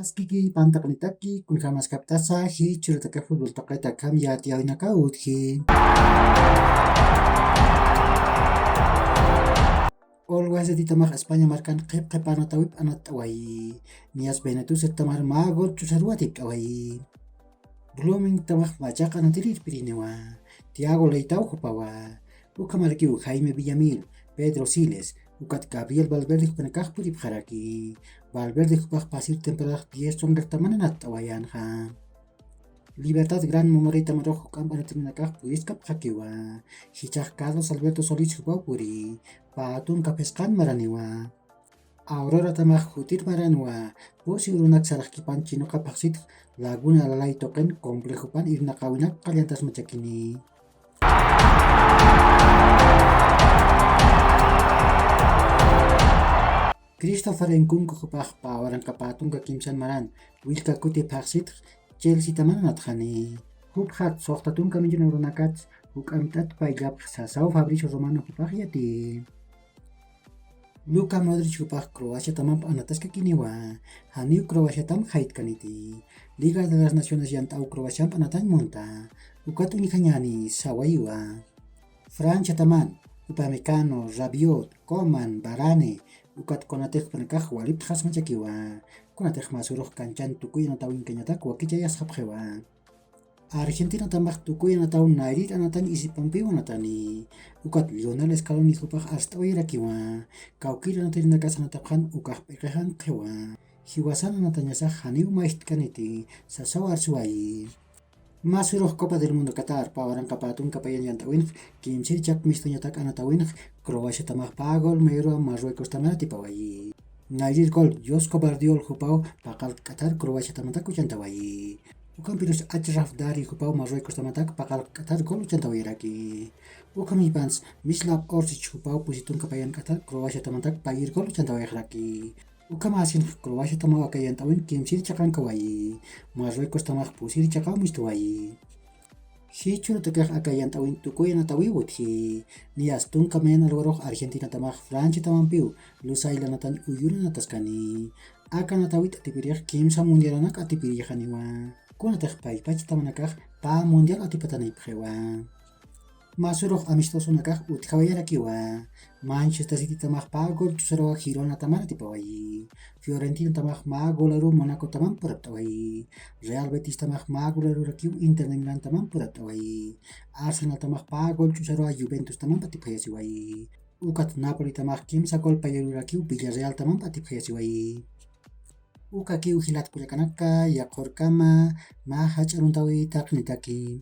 Haskiki pantakunitaki kunjamaskaptasa hichurutaka futbol toqaytakam yatiyawinaka utji. Always di tamar España markan qep anatawip anatawai. Nias benetus tamar magol chusarwatip awai. Blooming tamar machaq anatirir pirinewa. Tiago Leitao jupawa. Ukamarkiu Jaime Villamil, Pedro Siles, ukat Gabriel Valverde jupanakaj purip jaraki. Valverde jupaj pasir temporada 10 son rectamananat awayanja. Libertad Gran Memoria Tamaroj Kampanatinakaj Puiskap Hakiwa, Hichaj Carlos Alberto Solís Puri, Patun Kapeskan Maraniwa, Aurora Tamaj Hutir Maranwa, Pusi Urunak Sarajkipan Chino Kapaksit, Laguna Lalai Token, Complejo Pan Irnakawinak Kaliantas Machakini. Christopher Nkunku Kupaj Pawaran Kapatun Kakimsan Maran, Wilka Kuti Paksit, Chelsea taman atjani. Hub hat sohtatun kamillon euronakats, huk amitat paigap sasao Fabricio Romano hupaj yati. Luka Modric hupaj Croacia tamam anataska kiniwa. Haniu Croacia tam hait kaniti. Liga de las Naciones yantau Croacia anatan monta. Ukatu nikanyani sawaiwa. Francia taman, Upamecano, Rabiot, Coman, Varane, ukat konatek penekah walip khas macakiwa. Konatek masuruh kancan tukuy na tawin kenyatak wakichayas hapjewa. Argentina tambah tukuy na tawin nairit anatan isipampiwa natani. Ukat Lionel Scaloni hupaj hasta oirakiwa. Kaukir anatan nakas anataphan ukah pekehan kewa. Hiwasan anatanyasa haniu maistkaniti sasaw arsuai. Masuruh Copa del Mundo Qatar pawaran kapatun kapayan yantawin kimsir chak mistonyatak anatawin Croacia tamah pagol meru Marruecos tamar tipawai. Nairir gol Josko Bardiol hupau pakal Qatar Croacia tamatak uchantawai. Ukam pirus Achraf Dari hupau Marruecos tamatak pakal Qatar gol uchantawai raki. Ukam ipans Mislav Orsic hupau pusitun kapayan Qatar Croacia tamatak pagir gol uchantawai raki. Ukam asin Croacia tamawa kayan tawin kimsir chakan kawai. Marruecos tamah pusir chakau mistuai. Hichur tekeh akayan tawin tukuy na tawi wuthi. Nias tun kamen alwarok Argentina tamah Francia tamampiu. Lusay lanatan uyuran ataskani. Aka natawit atipirih kimsa mundialanak atipirihaniwa. Kunatek paipach tamanakah pa mundial atipatanay pjewa. Masuruh amistoso nakah utkawayarakiwa. Manchester City tamah pa gol chusarawa Girona tamar tipawai. Fiorentina tamah ma golaru Monaco tamam puratawai. Real Betis tamah ma golaru rakiu Inter de Milan tamam puratawai. Arsenal tamah pa gol chusarawa Juventus tamam patipayasiwai. Ukat Napoli tamah kimsa gol payaru rakiu Villarreal tamam patipayasiwai. Uka kiu hilat pulakanaka yakor kama ma hacharuntawi taknitaki.